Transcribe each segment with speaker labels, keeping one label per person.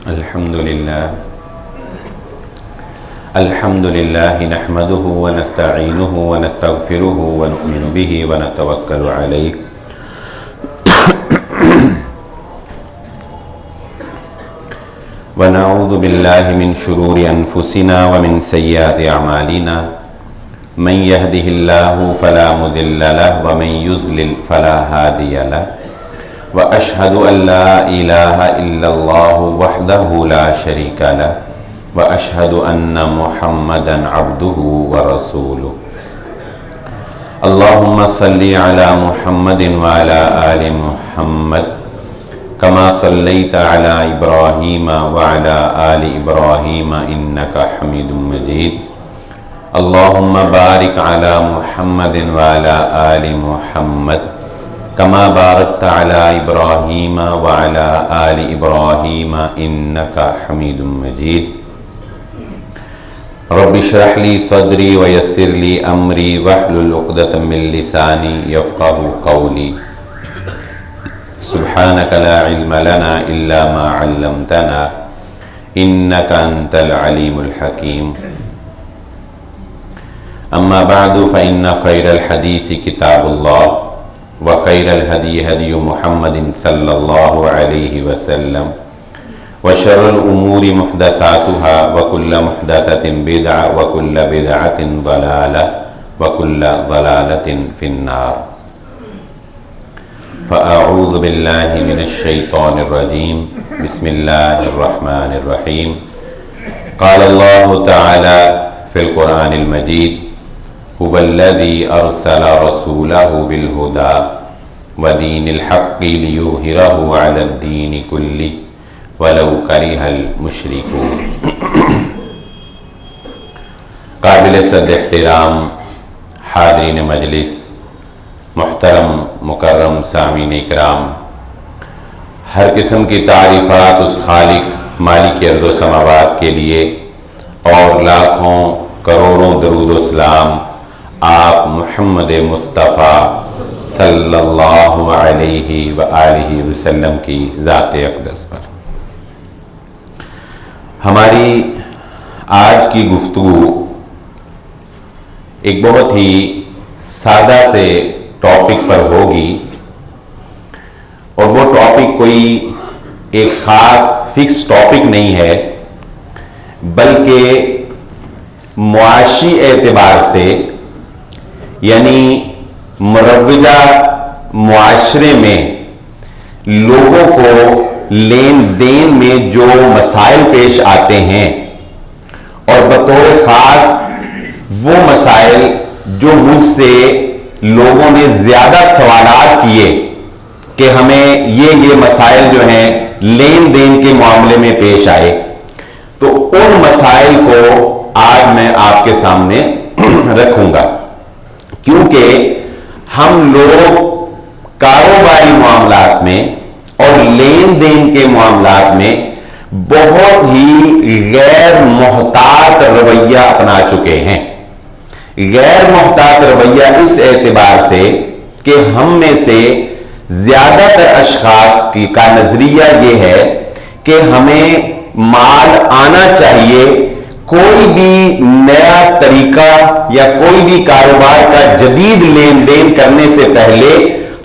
Speaker 1: الحمد لله نحمده ونستعينه ونستغفره ونؤمن به ونتوكل عليه ونعوذ بالله من شرور أنفسنا ومن سيئات أعمالنا من يهده الله فلا مضل له ومن يضلل فلا هادي له وأشهد أن لا إله إلا الله وحده لا شريك له وأشهد أن محمدا عبده ورسوله اللهم صل على محمد وعلى آل محمد كما صليت على إبراهيم وعلى آل إبراهيم إنك حميد مجيد اللهم بارك على محمد وعلى آل محمد كما باركت على إبراهيم وعلى آل إبراهيم إنك حميد مجيد رب اشرح لي صدري ويسر لي أمري واحلل عقدة من لساني يفقهوا قولي سبحانك لا علم لنا إلا ما علمتنا إنك أنت العليم الحكيم أما بعد فإن خير الحديث كتاب الله وخير الهدي هدي محمد صلى الله عليه وسلم وشر الأمور محدثاتها وكل محدثة بدعة وكل بدعة ضلالة وكل ضلالة في النار فأعوذ بالله من الشيطان الرجيم بسم الله الرحمن الرحيم قال الله تعالى في القرآن المجيد هو الذي أرسل رسوله بالهدى ودين الحق ليظهره على الدين كله ولو كره المشركون قابل صد احترام حاضرین مجلس، محترم مکرم سامعین اکرام، ہر قسم کی تعریفات اس خالق مالک ارض و سماوات کے لیے اور لاکھوں کروڑوں درود و سلام آپ محمد مصطفیٰ صلی اللہ علیہ وآلہ وسلم کی ذات اقدس پر۔ ہماری آج کی گفتگو ایک بہت ہی سادہ سے ٹاپک پر ہوگی، اور وہ ٹاپک کوئی ایک خاص فکس ٹاپک نہیں ہے، بلکہ معاشی اعتبار سے، یعنی مروجہ معاشرے میں لوگوں کو لین دین میں جو مسائل پیش آتے ہیں، اور بطور خاص وہ مسائل جو مجھ سے لوگوں نے زیادہ سوالات کیے کہ ہمیں یہ مسائل جو ہیں لین دین کے معاملے میں پیش آئے، تو ان مسائل کو آج میں آپ کے سامنے رکھوں گا، کیونکہ ہم لوگ کاروباری معاملات میں اور لین دین کے معاملات میں بہت ہی غیر محتاط رویہ اپنا چکے ہیں۔ غیر محتاط رویہ اس اعتبار سے کہ ہم میں سے زیادہ تر اشخاص کا نظریہ یہ ہے کہ ہمیں مال آنا چاہیے، کوئی بھی نیا طریقہ یا کوئی بھی کاروبار کا جدید لین دین کرنے سے پہلے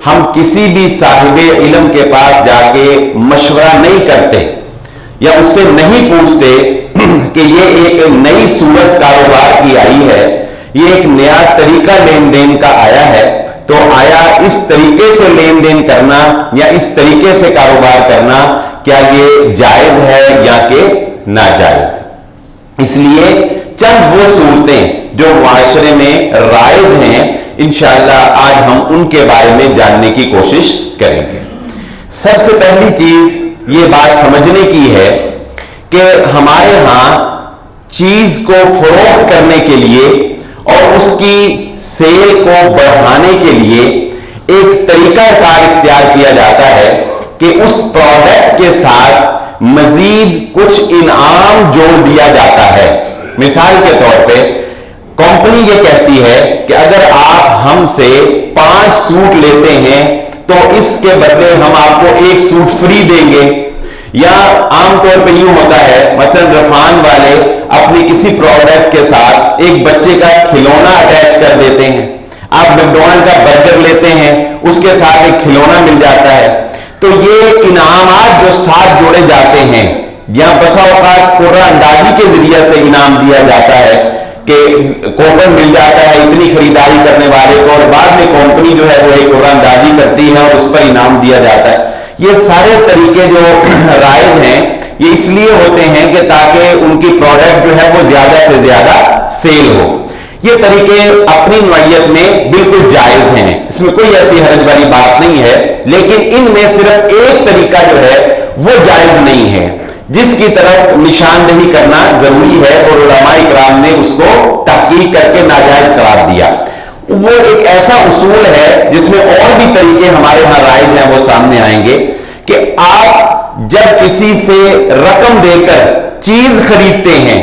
Speaker 1: ہم کسی بھی صاحب علم کے پاس جا کے مشورہ نہیں کرتے یا اس سے نہیں پوچھتے کہ یہ ایک نئی صورت کاروبار کی آئی ہے، یہ ایک نیا طریقہ لین دین کا آیا ہے، تو آیا اس طریقے سے لین دین کرنا یا اس طریقے سے کاروبار کرنا کیا یہ جائز ہے یا کہ ناجائز؟ اس لیے چند وہ صورتیں جو معاشرے میں رائج ہیں، انشاءاللہ آج ہم ان کے بارے میں جاننے کی کوشش کریں گے۔ سب سے پہلی چیز یہ بات سمجھنے کی ہے کہ ہمارے ہاں چیز کو فروخت کرنے کے لیے اور اس کی سیل کو بڑھانے کے لیے ایک طریقہ کار اختیار کیا جاتا ہے کہ اس پروڈکٹ کے ساتھ مزید کچھ انعام جوڑ دیا جاتا ہے۔ مثال کے طور پہ کمپنی یہ کہتی ہے کہ اگر آپ ہم سے 5 سوٹ لیتے ہیں تو اس کے بدلے ہم آپ کو 1 سوٹ فری دیں گے، یا عام طور پہ یوں ہوتا ہے، مثلا رفان والے اپنی کسی پروڈکٹ کے ساتھ ایک بچے کا کھلونا اٹیچ کر دیتے ہیں. آپ میکڈونلڈ کا برگر لیتے ہیں، اس کے ساتھ ایک کھلونا مل جاتا ہے. تو یہ انعامات جو ساتھ جوڑے جاتے ہیں، یا بسا اوقات قرہ اندازی کے ذریعے سے انعام دیا جاتا ہے کہ کوپن مل جاتا ہے اتنی خریداری کرنے والے کو، اور بعد میں کمپنی جو ہے وہ ایک قرہ اندازی کرتی ہے اور اس پر انعام دیا جاتا ہے. یہ سارے طریقے جو رائج ہیں یہ اس لیے ہوتے ہیں کہ تاکہ ان کی پروڈکٹ جو ہے وہ زیادہ سے زیادہ سیل ہو. یہ طریقے اپنی نوعیت میں بالکل جائز ہیں، اس میں کوئی ایسی حرج والی بات نہیں ہے، لیکن ان میں صرف ایک طریقہ جو ہے وہ جائز نہیں ہے جس کی طرف نشاندہی کرنا ضروری ہے، اور علماء اکرام نے اس کو تحقیق کر کے ناجائز قرار دیا. وہ ایک ایسا اصول ہے جس میں اور بھی طریقے ہمارے ہاں رائج ہیں، وہ سامنے آئیں گے کہ آپ جب کسی سے رقم دے کر چیز خریدتے ہیں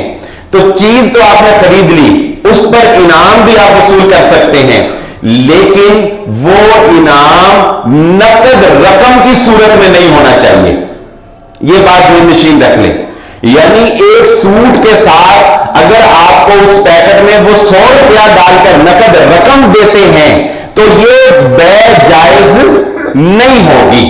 Speaker 1: تو چیز تو آپ نے خرید لی، اس پر انعام بھی آپ وصول کر سکتے ہیں، لیکن وہ انعام نقد رقم کی صورت میں نہیں ہونا چاہیے. یہ بات ذہن نشین رکھ لیں. یعنی ایک سوٹ کے ساتھ اگر آپ کو اس پیکٹ میں وہ 100 روپیہ ڈال کر نقد رقم دیتے ہیں تو یہ بیع جائز نہیں ہوگی.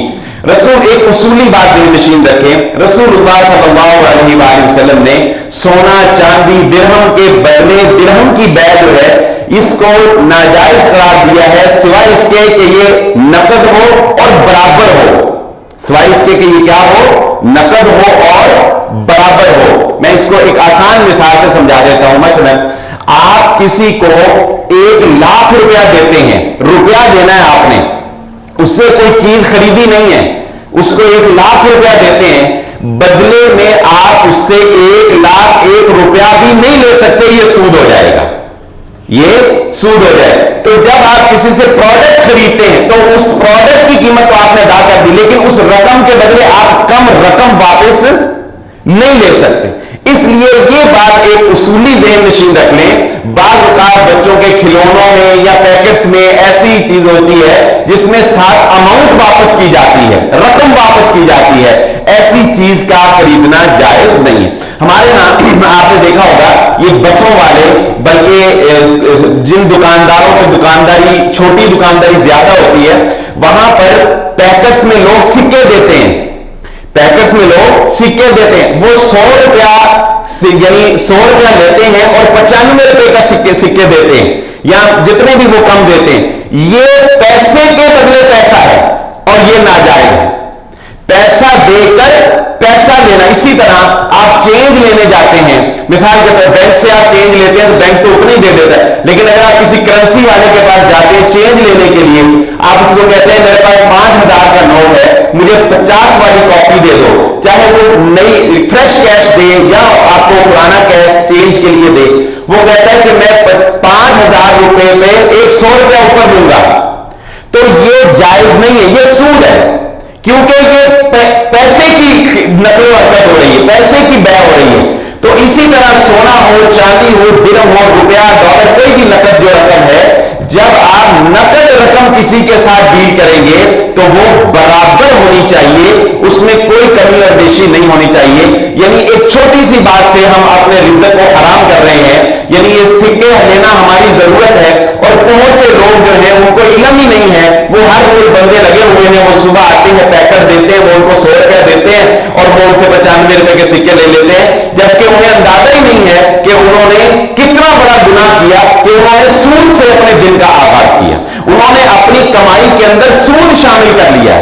Speaker 1: رسول ایک اصولی بات ذہن نشین رکھیں، رسول اللہ صلی اللہ علیہ وآلہ وسلم نے سونا چاندی درہم کے بدلے درہم کی بیع جو ہے اس کو ناجائز قرار دیا ہے، سوائے اس کے کہ یہ نقد ہو اور برابر ہو. سوائے اس کے کہ یہ کیا ہو، نقد ہو اور برابر ہو. میں اس کو ایک آسان مثال سے سمجھا دیتا ہوں. مثلا آپ کسی کو 1,00,000 روپیہ دیتے ہیں، روپیہ دینا ہے آپ نے، اس سے کوئی چیز خریدی نہیں ہے، اس کو 1,00,000 روپیہ دیتے ہیں، بدلے میں آپ اس سے 1,00,001 روپیہ بھی نہیں لے سکتے، یہ سود ہو جائے گا، یہ سود ہو جائے. تو جب آپ کسی سے پروڈکٹ خریدتے ہیں تو اس پروڈکٹ کی قیمت تو آپ نے ادا کر دی، لیکن اس رقم کے بدلے آپ کم رقم واپس نہیں لے سکتے. اس لیے یہ بات ایک اصولی ذہن نشین رکھ لیں. بعض اوقات بچوں کے کھلونوں میں یا پیکٹس میں ایسی چیز ہوتی ہے جس میں ساتھ اماؤنٹ واپس کی جاتی ہے، رقم واپس کی جاتی ہے، ایسی چیز کا خریدنا جائز نہیں ہے. ہمارے ہاں آپ نے دیکھا ہوگا یہ بسوں والے، بلکہ جن دکانداروں کی دکانداری چھوٹی دکانداری زیادہ ہوتی ہے، وہاں پر پیکٹس میں لوگ سکے دیتے ہیں، پیکٹس میں لوگ سکے دیتے ہیں. وہ 100 روپیہ یعنی 100 روپیہ لیتے ہیں اور 95 روپے کا سکے دیتے ہیں، یا جتنے بھی وہ کم دیتے ہیں. یہ پیسے کے بدلے پیسہ ہے اور یہ ناجائز ہے. پیسہ دے کر پیسہ لینا. اسی طرح آپ چینج لینے جاتے ہیں، مثال کے طور بینک سے آپ چینج لیتے ہیں تو بینک تو اتنا ہی دے دیتا ہے، لیکن اگر آپ کسی کرنسی والے کے پاس جاتے ہیں چینج لینے کے لیے، آپ اس کو کہتے ہیں میرے پاس 5,000 کا نوٹ ہے، مجھے 50 والی کاپی دے دو، چاہے وہ نئی فریش کیش دے یا آپ کو پرانا کیش چینج کے لیے دے. وہ کہتا ہے کہ میں 5,000 روپے میں 100 روپیہ اوپر دوں گا. تو یہ جائز نہیں ہے، یہ سود ہے، کیونکہ یہ پیسے کی نقل و حرکت ہو رہی ہے، پیسے کی بیع ہو رہی ہے. تو اسی طرح سونا ہو، چاندی ہو، درہم ہو، روپیہ، ڈالر، کوئی بھی نقد جو رقم ہے، جب آپ نقد رقم کسی کے ساتھ ڈیل کریں گے تو وہ برابر ہونی چاہیے، اس میں کوئی کمی اور بیشی نہیں ہونی چاہیے. یعنی ایک چھوٹی سی بات سے ہم اپنے رزق کو حرام کر رہے ہیں. یعنی یہ سکے لینا ہماری ضرورت ہے، اور بہت سے لوگ جو ہیں ان کو علم ہی نہیں ہے، وہ ہر روز بندے لگے ہوئے ہیں، وہ صبح آتے ہیں پیکٹ دیتے ہیں، وہ ان کو 100 روپیہ دیتے ہیں اور وہ ان سے 95 روپے کے سکے لے لیتے ہیں، جبکہ انہیں اندازہ ہی نہیں ہے کہ انہوں نے کتنا بڑا گناہ کیا کہ انہوں نے سود سے اپنے دن کا آغاز کیا، انہوں نے اپنی کمائی کے اندر سود شامل کر لیا.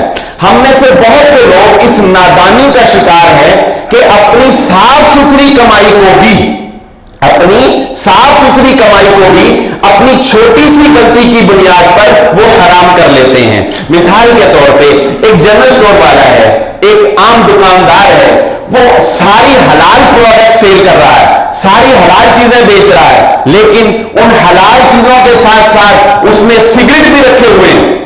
Speaker 1: ہم میں سے بہت سے لوگ اس نادانی کا شکار ہیں کہ اپنی صاف ستھری کمائی کو بھی اپنی چھوٹی سی غلطی کی بنیاد پر وہ حرام کر لیتے ہیں. مثال کے طور پہ ایک جنرل اسٹور والا ہے، ایک عام دکاندار ہے، وہ ساری حلال پروڈکٹ سیل کر رہا ہے، ساری حلال چیزیں بیچ رہا ہے، لیکن ان حلال چیزوں کے ساتھ ساتھ اس نے سگریٹ بھی رکھے ہوئے ہیں،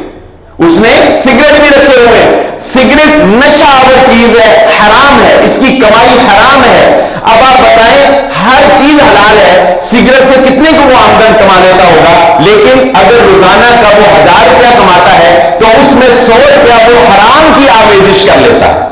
Speaker 1: سگریٹ نشہ آور چیز ہے، حرام ہے، اس کی کمائی حرام ہے. اب آپ بتائیں ہر چیز حلال ہے، سگریٹ سے کتنے کو وہ آمدن کما لیتا ہوگا، لیکن اگر روزانہ کا وہ 1,000 روپیہ کماتا ہے تو اس میں 100 روپیہ وہ حرام کی آمیزش کر لیتا ہے.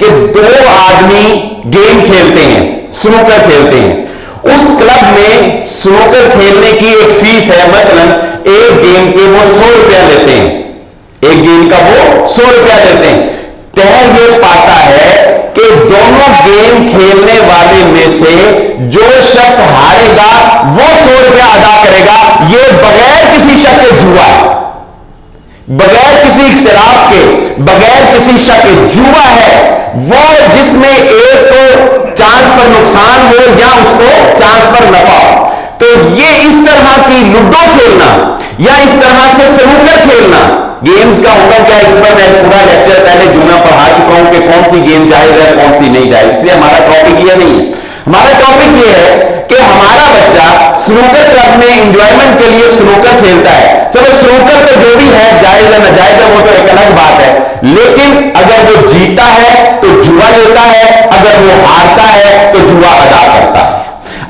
Speaker 1: کہ 2 آدمی گیم کھیلتے ہیں، سنوکر کھیلتے ہیں. اس کلب میں سنوکر کھیلنے کی ایک فیس ہے، مثلا ایک گیم کے وہ 100 روپیہ لیتے ہیں، ایک گیم کا وہ 100 روپیہ لیتے ہیں. طے یہ پاتا ہے کہ دونوں گیم کھیلنے والے میں سے جو شخص ہارے گا وہ 100 روپیہ ادا کرے گا. یہ بغیر کسی شک کے جوا ہے، بغیر کسی اختلاف کے، بغیر کسی شک کے جوا ہے. وہ جس میں ایک کو چانس پر نقصان ہو یا اس کو چانس پر نفع ہو. تو یہ اس طرح کی لوڈو کھیلنا یا اس طرح سے سنوکر کھیلنا، گیمز کا حکم کیا ہے اس پر میں پورا لیکچر پہلے جمعہ پڑھا چکا ہوں کہ کون سی گیم جائز ہے کون سی نہیں جائز. اس لیے ہمارا ٹاپک یہ نہیں ہے. ہمارا ٹاپک یہ ہے کہ ہمارا بچہ سنوکر کلب میں انجوائمنٹ کے لیے سنوکر کھیلتا ہے. چلو سنوکر تو جو بھی ہے جائز ہے ناجائز ہے وہ تو ایک الگ بات ہے، لیکن اگر وہ جیتا ہے تو جوا لیتا ہے، اگر وہ ہارتا ہے تو جوا ادا کرتا ہے.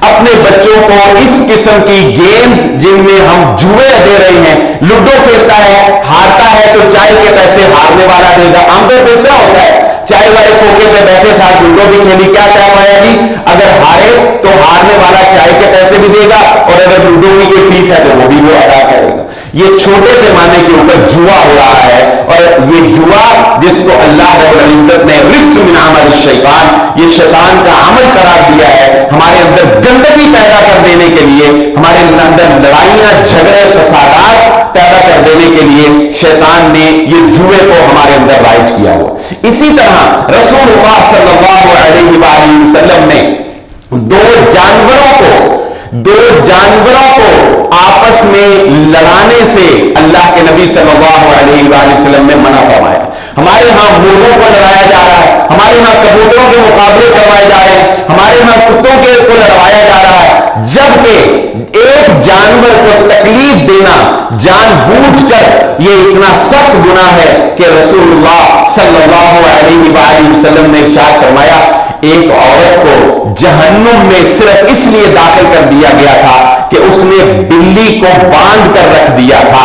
Speaker 1: اپنے بچوں کو اس قسم کی گیمز جن میں ہم جوئے دے رہے ہیں، لوڈو کھیلتا ہے ہارتا ہے تو چائے کے پیسے ہارنے والا دے گا. عام طور پہ اس طرح ہوتا ہے، چائے والے کھوکے پہ بیٹھے ساتھ لوڈو بھی کھیلی، کیا طے پایا جی اگر ہارے تو ہارنے والا چائے کے پیسے بھی دے گا اور اگر لوڈو کی کوئی فیس ہے تو وہ بھی وہ ادا کرے گا. یہ چھوٹے پیمانے کے اوپر جوا ہو رہا ہے، اور یہ جوا جس کو اللہ رب العزت نے رجس من عمل الشیطان، یہ شیطان کا عمل قرار دیا ہے ہمارے اندر گندگی پیدا کر دینے کے لیے، ہمارے اندر لڑائیاں جھگڑے فسادات پیدا کر دینے کے لیے شیطان نے یہ جوئے کو ہمارے اندر رائج کیا ہوا. اسی طرح رسول اللہ صلی اللہ علیہ وآلہ وسلم نے دو جانوروں کو آپس میں لڑانے سے اللہ کے نبی صلی اللہ علیہ وآلہ وسلم نے منع فرمایا. ہمارے ہاں مرغوں کو لڑایا جا رہا ہے، ہمارے ہاں کبوتروں کے مقابلے کروائے جا رہے ہیں، ہمارے ہاں کتوں کو لڑوایا جا رہا ہے، جبکہ ایک جانور کو تکلیف دینا جان بوجھ کر یہ اتنا سخت گناہ ہے کہ رسول اللہ صلی اللہ علیہ وآلہ وسلم نے ارشاد فرمایا ایک عورت کو جہنم میں صرف اس لیے داخل کر دیا گیا تھا کہ اس نے بلی کو باندھ کر رکھ دیا تھا،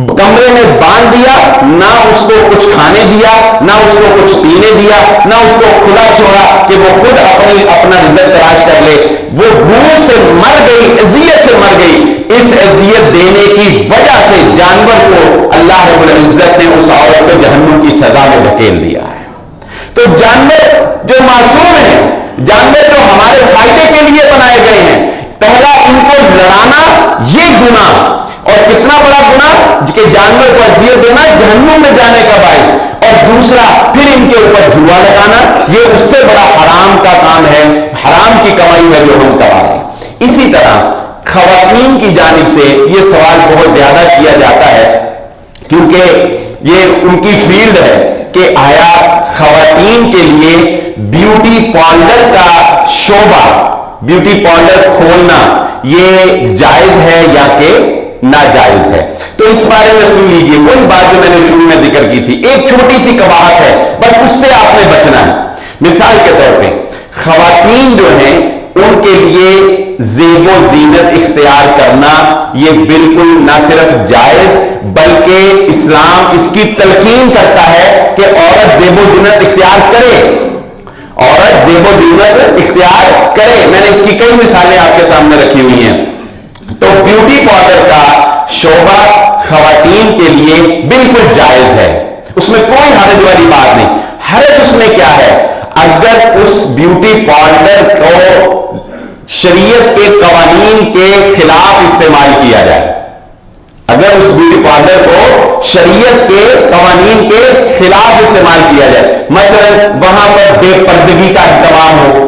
Speaker 1: کمرے میں باندھ دیا، نہ اس کو کچھ کھانے دیا، نہ اس کو کچھ پینے دیا، نہ اس کو کھلا چھوڑا کہ وہ خود اپنا رزق تلاش کر لے. وہ بھوک سے مر گئی، اذیت سے مر گئی. اس اذیت دینے کی وجہ سے جانور کو اللہ رب العزت نے اس عورت کو جہنم کی سزا میں دھکیل دیا ہے. تو جانور جو معصوم ہیں، جانور جو ہمارے فائدے کے لیے بنائے گئے ہیں، پہلا ان کو لڑانا یہ گناہ، اور کتنا بڑا گناہ کہ جانور کو اذیت دینا جہنم میں جانے کا باعث، اور دوسرا پھر ان کے اوپر جوا لگانا یہ اس سے بڑا حرام کا کام ہے، حرام کی کمائی ہے جو ہم کرا رہے ہیں. اسی طرح خواتین کی جانب سے یہ سوال بہت زیادہ کیا جاتا ہے کیونکہ یہ ان کی فیلڈ ہے کہ آیا خواتین کے لیے بیوٹی پارلر کا شعبہ، بیوٹی پارلر کھولنا یہ جائز ہے یا کہ ناجائز ہے. تو اس بارے میں سن لیجئے وہی بات جو میں نے شروع میں ذکر کی تھی، ایک چھوٹی سی قباحت ہے، بس اس سے آپ نے بچنا ہے. مثال کے طور پہ خواتین جو ہیں ان کے لیے زیب و زینت اختیار کرنا یہ بالکل نہ صرف جائز بلکہ اسلام اس کی تلقین کرتا ہے کہ عورت زیب و زینت اختیار کرے، عورت زیب و زینت اختیار کرے. میں نے اس کی کئی مثالیں آپ کے سامنے رکھی ہوئی ہیں. تو بیوٹی پارلر کا شعبہ خواتین کے لیے بالکل جائز ہے، اس میں کوئی حرج والی بات نہیں. حرج اس میں کیا ہے؟ اگر اس بیوٹی پارلر کو شریعت کے قوانین کے خلاف استعمال کیا جائے، اگر اس بیوٹی پارلر کو شریعت کے قوانین کے خلاف استعمال کیا جائے، مثلا وہاں پر بے پردگی کا اہتمام ہو.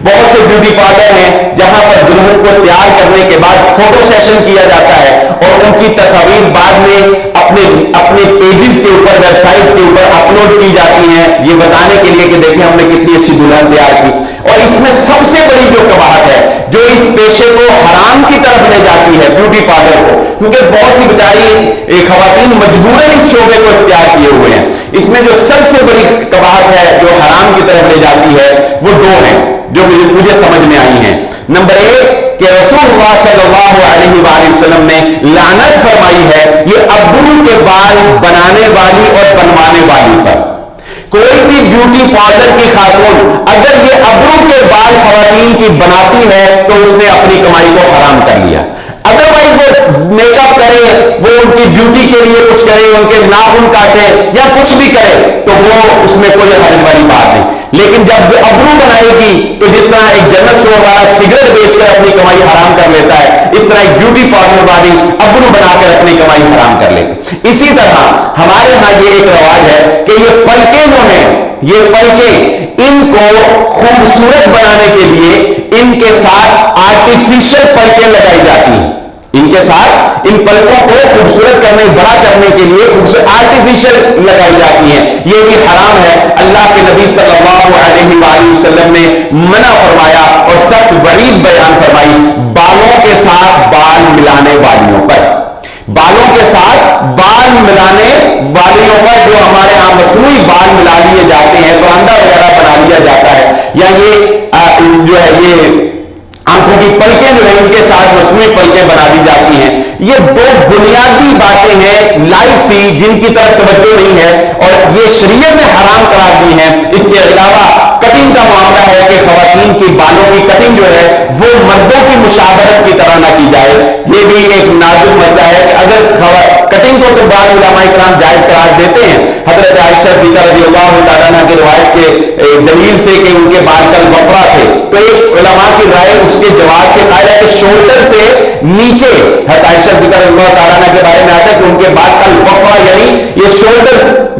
Speaker 1: بہت سے بیوٹی پارلر ہیں جہاں پر دلہن کو تیار کرنے کے بعد فوٹو سیشن کیا جاتا ہے اور ان کی تصاویر بعد میں اپنے پیجز کے اوپر، ویب سائٹس کے اوپر اپلوڈ کی جاتی ہیں یہ بتانے کے لیے کہ دیکھیں ہم نے کتنی اچھی دلہن تیار کی. اور اس میں سب سے بڑی جو قباحت ہے جو اس پیشے کو حرام کی طرف لے جاتی ہے بیوٹی پارلر کو، کیونکہ بہت سی بیچاری خواتین مجبوراً اس شعبے کو اختیار کیے ہوئے ہیں. اس میں جو سب سے بڑی قباحت ہے جو حرام کی طرف لے جاتی ہے وہ دو ہیں جو مجھے سمجھ میں آئی ہیں. نمبر ایک کہ رسول اللہ صلی اللہ علیہ وآلہ وسلم نے لعنت فرمائی ہے یہ ابرو کے بال بنانے والی اور بنوانے والی پر، کوئی بھی بیوٹی پارلر کی خاتون اگر یہ ابرو کے بال خواتین کی بناتی ہے تو اس نے اپنی کمائی کو حرام کر لیا. ادروائز وہ میک اپ کرے, وہ ان کی بیوٹی کے لیے کچھ کرے, ان کے ناخن کاٹے یا کچھ بھی کرے تو وہ اس میں کوئی حرج والی بات نہیں. لیکن جب وہ ابرو بنائے گی تو جس طرح ایک جنرل اسٹور والا سگریٹ بیچ کر اپنی کمائی حرام کر لیتا ہے, اس طرح ایک بیوٹی پارلر والی ابرو بنا کر اپنی کمائی حرام کر لیتی. اسی طرح ہمارے ہاں یہ ایک رواج ہے کہ یہ پلکیں جو ہیں, یہ پلکیں ان کو خوبصورت بنانے کے لیے ان کے ساتھ آرٹیفیشل پلکیں لگائی جاتی ہیں. ان کے ساتھ ان پلکوں کو خوبصورت کرنے, بڑا کرنے کے لیے آرٹیفیشل لگائی جاتی ہیں. یہ بھی حرام ہے. اللہ کے نبی صلی اللہ علیہ وآلہ وسلم نے منع فرمایا اور سخت وعید بیان فرمائی بالوں کے ساتھ بال ملانے والیوں پر. بالوں کے ساتھ بال ملانے والیوں پر جو ہمارے ہاں مصنوعی بال ملا لیے جاتے ہیں, پراندہ وغیرہ بنا لیا جاتا ہے, یا یہ جو ہے یہ آنکھوں کی پلکیں جو ہیں ان کے ساتھ مصنوعی پلکیں بنا دی جاتی ہیں. یہ دو بنیادی باتیں ہیں لائٹ سی جن کی طرف توجہ نہیں ہے اور یہ شریعت نے حرام قرار دی ہیں. اس کے علاوہ کٹنگ کا معاملہ ہے کہ خواتین کی بالوں کی کٹنگ جو ہے وہ مردوں کی مشابہت کی طرح نہ کی جائے. یہ بھی ایک نازک مسئلہ ہے کہ اگر کٹنگ کو تو بعض علماء کرام جائز قرار دیتے ہیں. حضرت عائشہ صدیقہ رضی اللہ تعالیٰ عنہ کی روایت کے دلیل سے کہ ان کے بال کل وفرا تھے, تو ایک علماء کی رائے اس کے جواز کے قائل ہے کہ شولڈر سے نیچے, حضرت عائشہ صدیقہ رضی اللہ تعالیٰ عنہ کے بارے میں آتا ہے کہ ان کے بال کل وفرا یعنی یہ شولڈر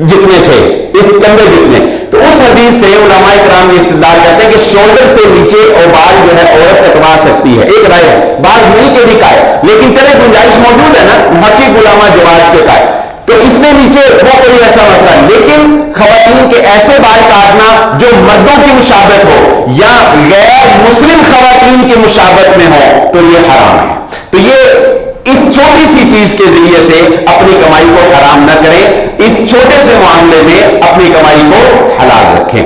Speaker 1: جتنے تھے, اس کندھے جتنے. تو اس حدیث سے علماء کرام یہ استدلال کرتے ہیں کہ شولڈر سے نیچے اور بال جو ہے عورت کٹوا سکتی ہے. ایک رائے ہے, بال نہیں کے بھی قائل, لیکن چلے گنجائش موجود ہے نا, محقق علماء جواز کے قائل, تو اس سے نیچے وہ کوئی ایسا مسئلہ نہیں. لیکن خواتین کے ایسے بال کاٹنا جو مردوں کی مشابہت ہو یا غیر مسلم خواتین کی مشابہت میں ہو تو یہ حرام ہے. تو یہ اس چھوٹی سی چیز کے ذریعے سے اپنی کمائی کو حرام نہ کریں, اس چھوٹے سے معاملے میں اپنی کمائی کو حلال رکھیں.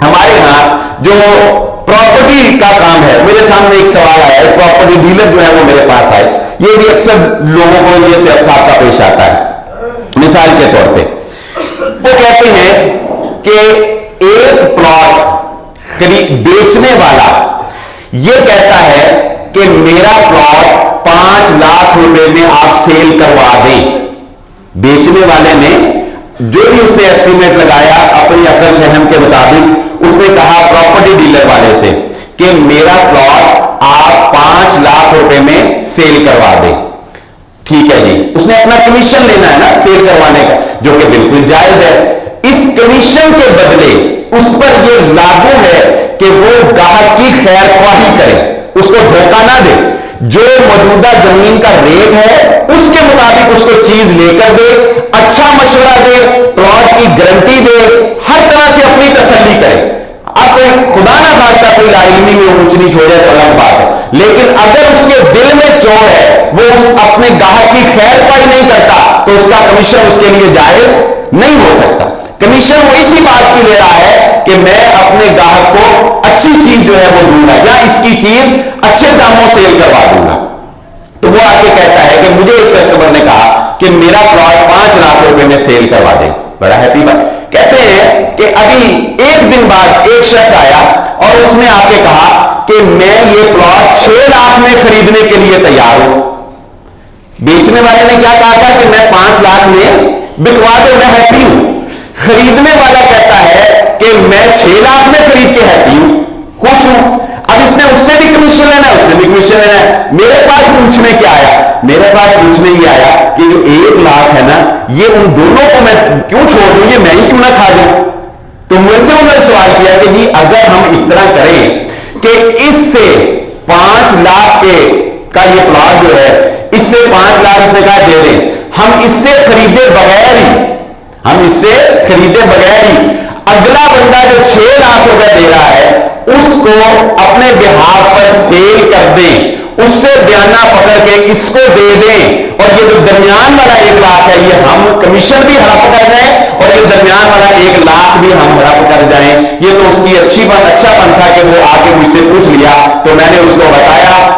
Speaker 1: ہمارے ہاں جو پراپرٹی کا کام ہے, میرے سامنے ایک سوال آیا ہے, پراپرٹی ڈیلر جو ہے وہ میرے پاس آئے, یہ بھی اکثر لوگوں کو یہ سے صاحب کا پیش آتا ہے. مثال کے طور پہ وہ کہتے ہیں کہ ایک پلاٹ بیچنے والا یہ کہتا ہے کہ میرا پلاٹ 5 لاکھ روپے میں آپ سیل کروا دیں. بیچنے والے نے جو بھی اس نے ایسٹیمیٹ لگایا اپنی عقل فہم کے مطابق, اس نے کہا پراپرٹی ڈیلر والے سے کہ میرا پلاٹ آپ 5 لاکھ روپے میں سیل کروا دیں. ٹھیک ہے جی, اس نے اپنا کمیشن لینا ہے نا سیل کروانے کا, جو کہ بالکل جائز ہے. اس کمیشن کے بدلے اس پر یہ لاگو ہے کہ وہ گاہک کی خیر خواہی کرے, اس کو دھوکہ نہ دے, جو موجودہ زمین کا ریٹ ہے اس کے مطابق اس کو چیز لے کر دے, اچھا مشورہ دے, پلاٹ کی گارنٹی دے, ہر طرح سے اپنی تسلی کرے. اب خدا نہ خواستہ کوئی لاعلمی میں اونچ نیچ ہو جائے تو الگ بات ہے, لیکن اگر اس کے دل میں چور ہے, وہ اپنے گاہک کی خیر خواہی نہیں کرتا تو اس کا کمیشن اس کے لیے جائز نہیں ہو سکتا. کمیشن وہ اسی بات کی لے رہا ہے کہ میں اپنے گاہک کو اچھی چیز جو ہے وہ دوں گا یا اس کی چیز اچھے داموں سیل کروا دوں گا. تو وہ آ کے کہتا ہے کہ مجھے ایک کسٹمر نے کہا کہ میرا پلاٹ 5 لاکھ روپے میں سیل کروا دے. بڑا ہیپی بات. کہتے ہیں کہ ابھی ایک دن بعد ایک شخص آیا اور اس نے آ کے کہا کہ میں یہ پلاٹ 6 لاکھ میں خریدنے کے لیے تیار ہوں. بیچنے والے نے کیا کہا تھا کہ میں 5 لاکھ میں بکوا دے, میں ہیپی ہوں. خریدنے والا کہتا ہے کہ میں 6 لاکھ میں خرید کے ہیپی ہوں, خوش ہوں. اب اس نے اس سے بھی کمیشن لینا ہے, اس نے بھی کمیشن لینا ہے. میرے پاس پوچھنے کیا آیا, میرے پاس پوچھنے یہ آیا کہ جو 1 لاکھ ہے نا یہ ان دونوں کو میں کیوں چھوڑ دوں, یہ میں ہی کیوں نہ کھا جاؤں. تو مجھ سے انہوں نے سوال کیا کہ جی اگر ہم اس طرح کریں کہ اس سے 5 لاکھ کا یہ پلاٹ جو ہے اس سے 5 لاکھ اس نے کہا دے دیں, ہم اس سے خریدے بغیر ہی اگلا بندہ جو 6 لاکھ روپے دے رہا ہے اس کو اپنے بہاف پر سیل کر دیں, اس سے بیانہ پکڑ کے اس کو دے دیں, اور یہ جو درمیان والا 1 لاکھ ہے یہ ہم کمیشن بھی ہڑپ کر جائیں اور یہ درمیان والا 1 لاکھ بھی ہم ہڑپ کر جائیں. یہ تو اس کی اچھا پن تھا کہ وہ آ کے مجھ سے پوچھ لیا, تو میں نے اس کو بتایا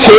Speaker 1: 6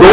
Speaker 1: 2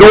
Speaker 1: 2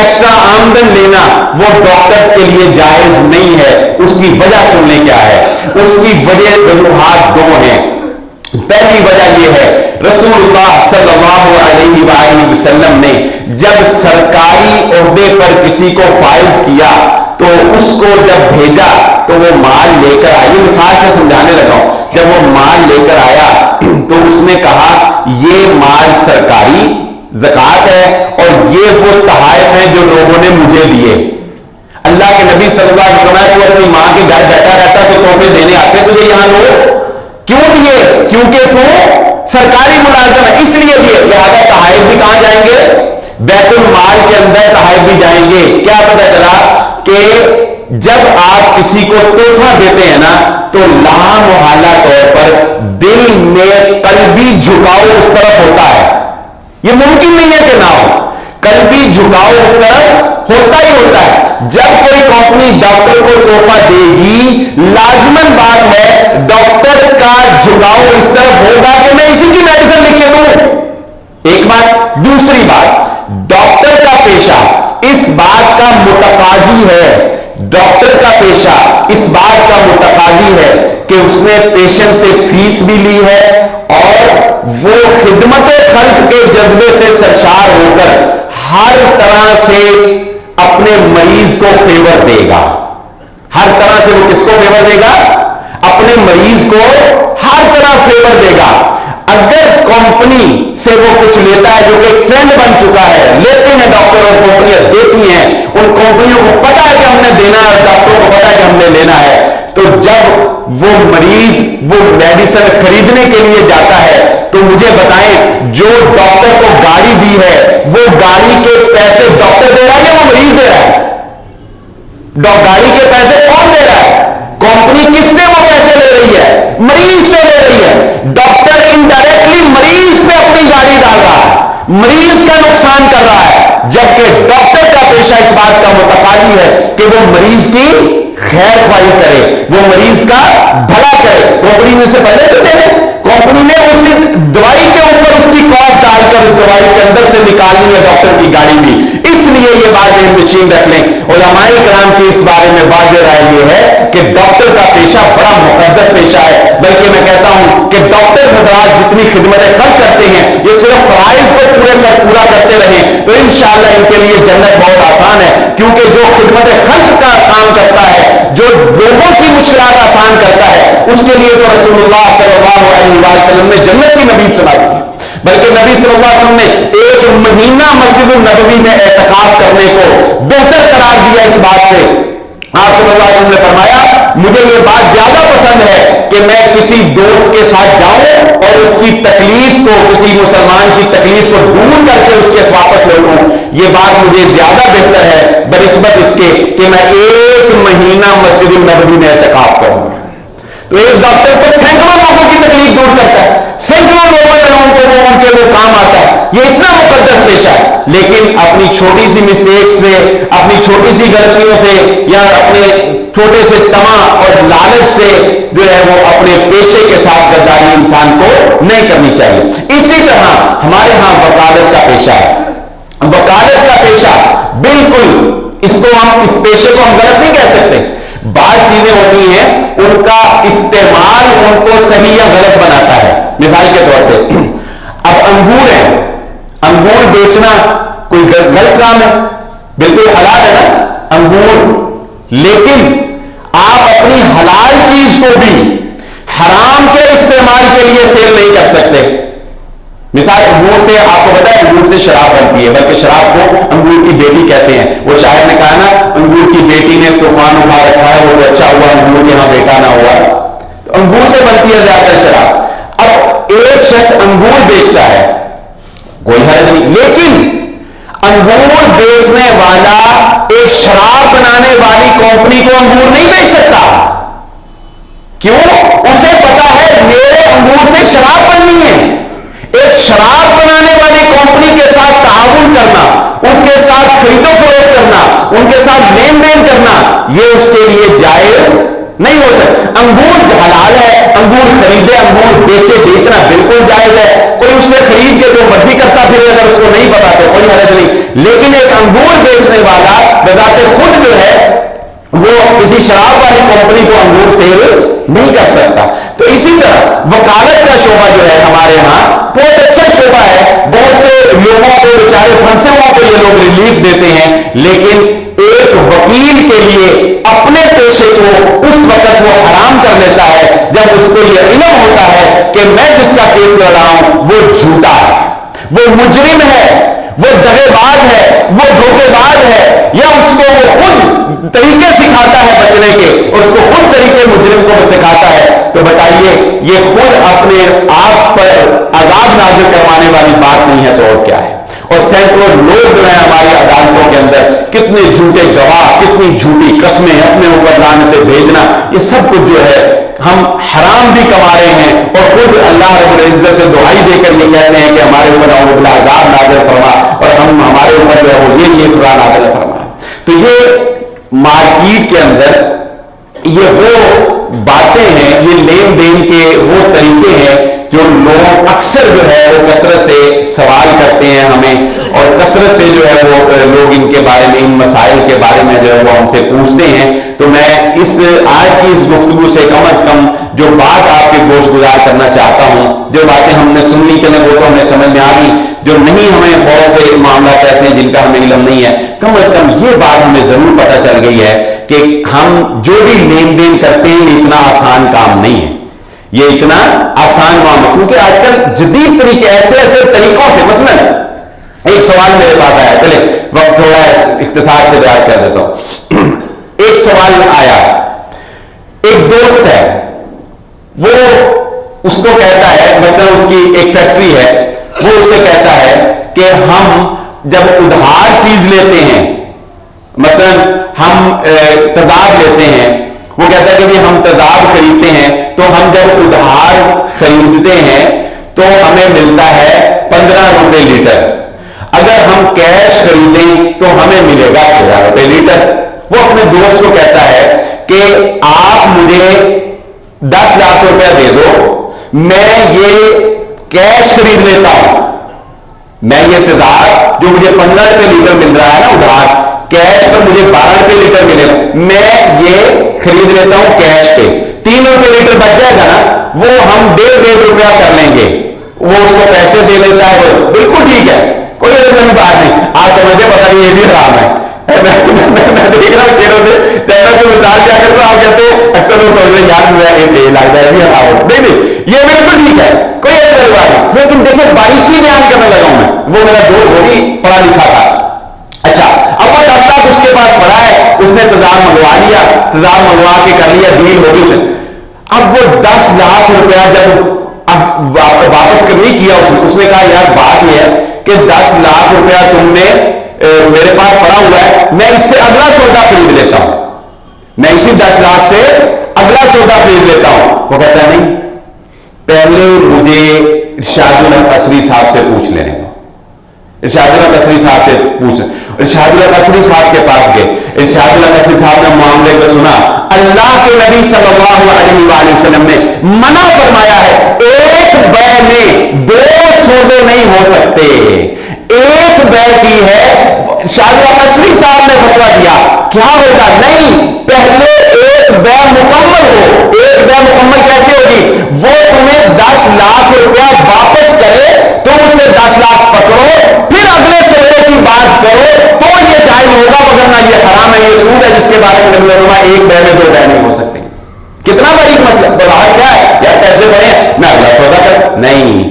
Speaker 1: ایکسٹرا آمدن لینا وہ ڈاکٹرز کے لیے جائز نہیں ہے. اس کی وجہ سننے کیا ہے؟ اس کی وجہ وجوہات دو ہیں. پہلی وجہ یہ ہے رسول اللہ صلی اللہ علیہ وآلہ وسلم نے جب سرکاری عہدے پر کسی کو فائز کیا تو اس کو جب بھیجا تو وہ مال لے کر آیا. یہ مثال سے سمجھانے لگا ہوں. جب وہ مال لے کر آیا تو اس نے کہا یہ مال سرکاری زکوٰۃ ہے اور یہ وہ تحائف ہیں جو لوگوں نے مجھے دیے. اللہ کے نبی صلی اللہ علیہ وسلم تو اپنی ماں کے گھر بیٹھا رہتا تو تحفے دینے آتے تجھے یہاں لوگ کیوں دیے؟ کیونکہ تو سرکاری ملازم ہے اس لیے دیے. لہذا تحائف بھی کہاں جائیں گے؟ بیت المال کے اندر تحائف بھی جائیں گے. کیا پتہ چلا کہ جب آپ کسی کو تحفہ دیتے ہیں نا تو لامحالہ طور پر دل میں قلبی جھکاؤ اس طرف ہوتا ہے. یہ ممکن نہیں ہے کہ نہ ہو. قلبی جھکاؤ اس طرف ہوتا ہی ہوتا ہے. جب کوئی کمپنی ڈاکٹر کو تحفہ دے گی لازمن بات ہے ڈاکٹر کا جھکاؤ اس طرف ہوگا کہ میں اسی کی میڈیسن لکھ کے دوں. ایک بات. دوسری بات ڈاکٹر کا پیشہ اس بات کا متقاضی ہے. ڈاکٹر کا پیشہ اس بات کا متقاضی ہے کہ اس نے پیشنٹ سے فیس بھی لی ہے اور وہ خدمت خلق کے جذبے سے سرشار ہو کر ہر طرح سے اپنے مریض کو فیور دے گا. ہر طرح سے وہ کس کو فیور دے گا؟ اپنے مریض کو ہر طرح فیور دے گا. اگر کمپنی سے وہ کچھ لیتا ہے جو کہ ٹرینڈ بن چکا ہے, لیتے ہیں ڈاکٹر اور کمپنیاں دیتی ہیں, ان کمپنیوں کو پتا ہے کہ ہم نے دینا ہے اور ڈاکٹروں کو پتا ہے کہ ہم نے لینا ہے, تو جب وہ مریض وہ میڈیسن خریدنے کے لیے جاتا ہے تو مجھے بتائیں جو ڈاکٹر کو گاڑی دی ہے وہ گاڑی کے پیسے ڈاکٹر دے رہا ہے یا وہ مریض دے رہا ہے؟ گاڑی کے پیسے کون دے رہا ہے؟ کمپنی کس سے وہ پیسے لے رہی ہے؟ مریض سے لے رہی ہے. ڈاکٹر انڈائریکٹلی مریض پہ اپنی گاڑی ڈال رہا ہے, مریض کا نقصان کر رہا ہے, جبکہ ڈاکٹر کا پیشہ اس بات کا متقاضی ہے کہ وہ مریض کی خیر خواہی کرے, وہ مریض کا بھلا کرے. کمپنی میں سے پہلے سے دے دیں, کمپنی نے اس دوائی کے اوپر اس کی کاسٹ ڈال کر اس دوائی کے اندر سے نکالنی ہے ڈاکٹر کی گاڑی بھی. اس لیے یہ بات مشین رکھ لیں. علماء کرام کی اس بارے میں واضح رائے یہ ہے کہ ڈاکٹر کا پیشہ بڑا مقدس پیشہ ہے. بلکہ میں کہتا ہوں کہ ڈاکٹر حضرات جتنی خدمتیں خلق کرتے ہیں یہ صرف فرائض کو پورا کرتے رہیں تو انشاءاللہ ان کے لیے جنت بہت آسان ہے. کیونکہ جو خدمت خلق کا کام کرتا ہے, جو لوگوں کی مشکلات آسان کرتا ہے, اس کے لیے تو رسول اللہ صلی اللہ علیہ وسلم نے جنت کی نبیذ سنا دی. بلکہ نبی صلی اللہ علیہ وسلم نے ایک مہینہ مسجد النبوی میں اعتکاف کرنے کو بہتر قرار دیا. اس بات سے آپ صلی اللہ علیہ وسلم نے فرمایا مجھے یہ بات زیادہ پسند ہے کہ میں کسی دوست کے ساتھ جاؤں اور اس کی تکلیف کو, کسی مسلمان کی تکلیف کو دور کر کے اس کے واپس لوٹوں. یہ بات مجھے زیادہ بہتر ہے بنسبت اس کے کہ میں ایک مہینہ مسجد النبوی میں اعتکاف کروں. تو ایک ڈاکٹر کو سینکڑوں لوگوں کی تکلیف دور کرتا ہے, سینکڑوں لوگوں کو ان کے وہ کام آتا ہے. یہ اتنا مقدس پیشہ ہے. لیکن اپنی چھوٹی سی مسٹیکس سے, اپنی چھوٹی سی غلطیوں سے یا اپنے چھوٹے سے طمع اور لالچ سے جو ہے وہ اپنے پیشے کے ساتھ غداری انسان کو نہیں کرنی چاہیے. اسی طرح ہمارے ہاں وکالت کا پیشہ ہے. وکالت کا پیشہ بالکل اس پیشے کو ہم غلط نہیں کہہ سکتے. بعض چیزیں ہوتی ہیں ان کا استعمال ان کو صحیح یا غلط بناتا ہے. مثال کے طور پہ اب انگور ہے, انگور بیچنا کوئی غلط کام ہے؟ بالکل حلال ہے نا انگور, لیکن آپ اپنی حلال چیز کو بھی حرام کے استعمال کے لیے سیل نہیں کر سکتے. مثال انگور سے آپ کو پتا ہے انگور سے شراب بنتی ہے, بلکہ شراب کو انگور کی بیٹی کہتے ہیں. وہ شاعر نے کہا نا انگور کی بیٹی نے طوفان اٹھا رکھا ہے, وہ اچھا ہوا انگور کے یہاں بیٹا نہ ہوا. تو انگور سے بنتی ہے زیادہ تر شراب. اب ایک شخص انگور بیچتا ہے کوئی حرج نہیں, لیکن انگور بیچنے والا ایک شراب بنانے والی کمپنی کو انگور نہیں بیچ سکتا. کیوں؟ اسے پتا ہے میرے انگور سے شراب بننی ہے. ایک شراب بنانے والی کمپنی کے ساتھ تعاون کرنا, اس کے ساتھ خرید و فروخت کرنا, ان کے ساتھ لین دین کرنا, یہ اس کے لیے جائز نہیں ہو سکتا. انگور حلال ہے, انگور خریدے, انگور بیچے, بیچنا بالکل جائز ہے. کوئی اس سے خرید کے جو مرضی کرتا پھر اگر اس کو نہیں پتا تو کوئی حرج نہیں. لیکن ایک انگور بیچنے والا بذات خود جو ہے وہ کسی شراب والی کمپنی کو انگور سیل نہیں کر سکتا. تو اسی طرح وکالت کا شعبہ جو ہے ہمارے ہاں بہت اچھا شعبہ ہے. بہت سے لوگوں کو بیچارے پھنسے ہوا کو یہ لوگ ریلیف دیتے ہیں, لیکن ایک وکیل کے لیے اپنے پیشے کو اس وقت وہ حرام کر لیتا ہے جب اس کو یہ علم ہوتا ہے کہ میں جس کا کیس لڑ رہا ہوں وہ جھوٹا ہے, وہ مجرم ہے, وہ دغے باز ہے, وہ دھوکے باز ہے, یا اس کو وہ خود طریقے سکھاتا ہے بچنے کے اور اس کو خود طریقے مجرم کو سکھاتا ہے. تو بتائیے یہ خود اپنے آپ پر عذاب نازل کروانے والی بات نہیں ہے تو اور کیا ہے. اور سینکڑوں لوگ جو ہیں ہماری عدالتوں کے اندر کتنے جھوٹے گواہ, کتنی جھوٹی قسمیں اپنے اوپر لعنتیں بھیجنا, یہ سب کچھ جو ہے ہم حرام بھی کما رہے ہیں اور خود اللہ رب العزت سے دعائی دے کر یہ کہتے ہیں کہ ہمارے اوپر عذاب نازل فرما اور ہم ہمارے اوپر جو ہے وہ یہ فلاں نازل فرما. تو یہ مارکیٹ کے اندر یہ وہ باتیں ہیں, یہ لین دین کے وہ طریقے ہیں جو لوگ اکثر جو ہے وہ کثرت سے سوال کرتے ہیں ہمیں, اور کثرت سے جو ہے وہ لوگ ان کے بارے میں, ان مسائل کے بارے میں جو ہے وہ ہم سے پوچھتے ہیں. تو میں اس آج کی اس گفتگو سے کم از کم جو بات آپ کے گوش گزار کرنا چاہتا ہوں, جو باتیں ہم نے سننی چلیں وہ تو ہمیں سمجھ میں آ گئی, جو نہیں ہمیں بہت سے معاملات ایسے ہیں جن کا ہمیں علم نہیں ہے, کم از کم یہ بات ہمیں ضرور پتہ چل گئی ہے کہ ہم جو بھی لین دین کرتے ہیں یہ اتنا آسان کام نہیں ہے, یہ اتنا آسان کام ہے. کیونکہ آج کل جدید طریقے ایسے طریقوں سے, مثلا ایک سوال میرے پاس آیا, چلے وقت تھوڑا اختصار سے بیان کر دیتا ہوں. ایک سوال آیا, ایک دوست ہے وہ اس کو کہتا ہے, مثلا اس کی ایک فیکٹری ہے, وہ اسے کہتا ہے کہ ہم جب ادھار چیز لیتے ہیں, مثلا ہم تیزاب لیتے ہیں, وہ کہتا ہے کہ ہم تیزاب خریدتے ہیں تو ہم جب ادھار خریدتے ہیں تو ہمیں ملتا ہے 15 روپے لیٹر, اگر ہم کیش خریدیں تو ہمیں ملے گا 13 روپے لیٹر. وہ اپنے دوست کو کہتا ہے کہ آپ مجھے 10 لاکھ روپیہ دے دو, میں یہ کیش خرید لیتا ہوں, میں یہ تیزاب جو مجھے 15 روپے لیٹر مل رہا ہے نا ادھار, کیش پر مجھے 12 روپے لیٹر ملے گا, میں یہ خرید لیتا ہوں کیش پہ, 3 روپے لیٹر بچ جائے گا نا, وہ ہم 1.5 روپیہ کر لیں گے. وہ اس کو پیسے دے دیتا ہے, وہ بالکل ٹھیک ہے, کوئی ایسی بات نہیں. آپ سمجھتے پتہ نہیں یہ بھی حرام ہے. میں دیکھ رہا ہوں چہروں سے تیرا کو مثال کیا کرتا ہوں, آپ کہتے ہیں اکثر لوگ سمجھ رہے یاد ہوا ہے لگتا ہے بھی حرام ہو. نہیں, یہ بالکل ٹھیک ہے, کوئی ایسی بات نہیں. لیکن دیکھیں باریکی بیان کرنے لگا ہوں میں, وہ میرا دوست ہوگی پڑھا لکھا تھا, اچھا اب وہ 10 لاکھ اس کے پاس پڑا ہے, اس نے تیزاب منگوا لیا, تیزاب منگوا کے کر لیا, ڈیل ہو گئی. اب وہ 10 لاکھ روپیہ جب اب واپس کر نہیں کیا, اس نے کہا یار بات یہ ہے کہ 10 لاکھ روپیہ تم نے میرے پاس پڑا ہوا ہے, میں اس سے اگلا سودا خرید لیتا ہوں, میں اسی 10 لاکھ سے اگلا سودا خرید لیتا ہوں. وہ کہتا ہے نہیں, پہلے مجھے ارشاد القصری صاحب سے پوچھ لینے دو. ارشاد القصری صاحب سے پوچھ, ارشاد القصری صاحب کے پاس گئے, ارشاد القصری صاحب نے معاملے کو سنا. اللہ کے نبی صلی اللہ علیہ وآلہ وسلم نے منع فرمایا ہے ایک بے میں 2 سودے نہیں ہو سکتے, ایک بے کی ہے. ارشاد القصری صاحب نے فتویٰ دیا کیا ہوگا, نہیں پہلے ایک بے مکمل ہو. ایک بے مکمل کیسے ہوگی, وہ تمہیں 10 لاکھ روپیہ واپس کرے, تم اسے 10 لاکھ پکڑو, پھر اگلے سودے کی بات کرو تو یہ جائز ہوگا, وگرنہ یہ حرام ہے, یہ سود ہے جس کے بارے میں ایک بے میں 2 بے نہیں ہو سکتے. کتنا بڑی مسئلہ, بظاہر کیا ہے یار پیسے بڑے ہیں میں اگلا سودا کر, نہیں,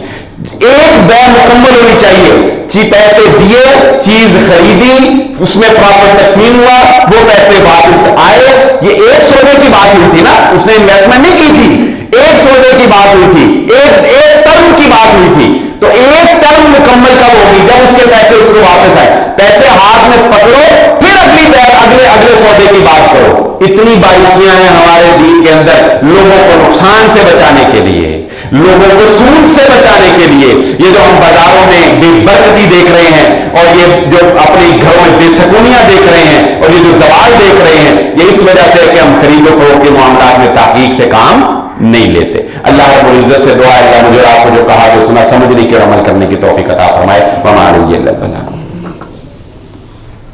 Speaker 1: ایک بے مکمل ہونی چاہیے. پیسے دیے, چیز خریدی, اس میں پراپر تقسیم ہوا, وہ پیسے واپس آئے. یہ ایک سودے کی بات ہوئی تھی نا, اس نے انویسٹمنٹ نہیں کی تھی, ایک سودے کی بات ہوئی تھی, ایک ٹرم کی بات ہوئی تھی. تو ایک ٹرم مکمل کب ہوگی, جب اس کے پیسے اس کو واپس آئے. پیسے ہاتھ میں پکڑو, پھر اگلے سودے کی بات کرو. اتنی باریکیاں ہیں ہمارے دین کے اندر, لوگوں کو نقصان سے بچانے کے لیے, لوگوں کو سود سے بچانے کے لیے. یہ جو ہم بازاروں میں بے برکتی دیکھ رہے ہیں, اور یہ جو اپنے گھروں میں بے سکونیاں دیکھ رہے ہیں, اور یہ جو زوال دیکھ رہے ہیں, یہ اس وجہ سے کہ ہم خرید و فروخت کے معاملات میں تحقیق سے کام نہیں لیتے. اللہ رب العزت سے دعا ہے اللہ مجھے آپ کو جو کہا جو سنا سمجھنے کی اور عمل کرنے کی توفیق عطا فرمائے. وما علیہ الا البلاغ.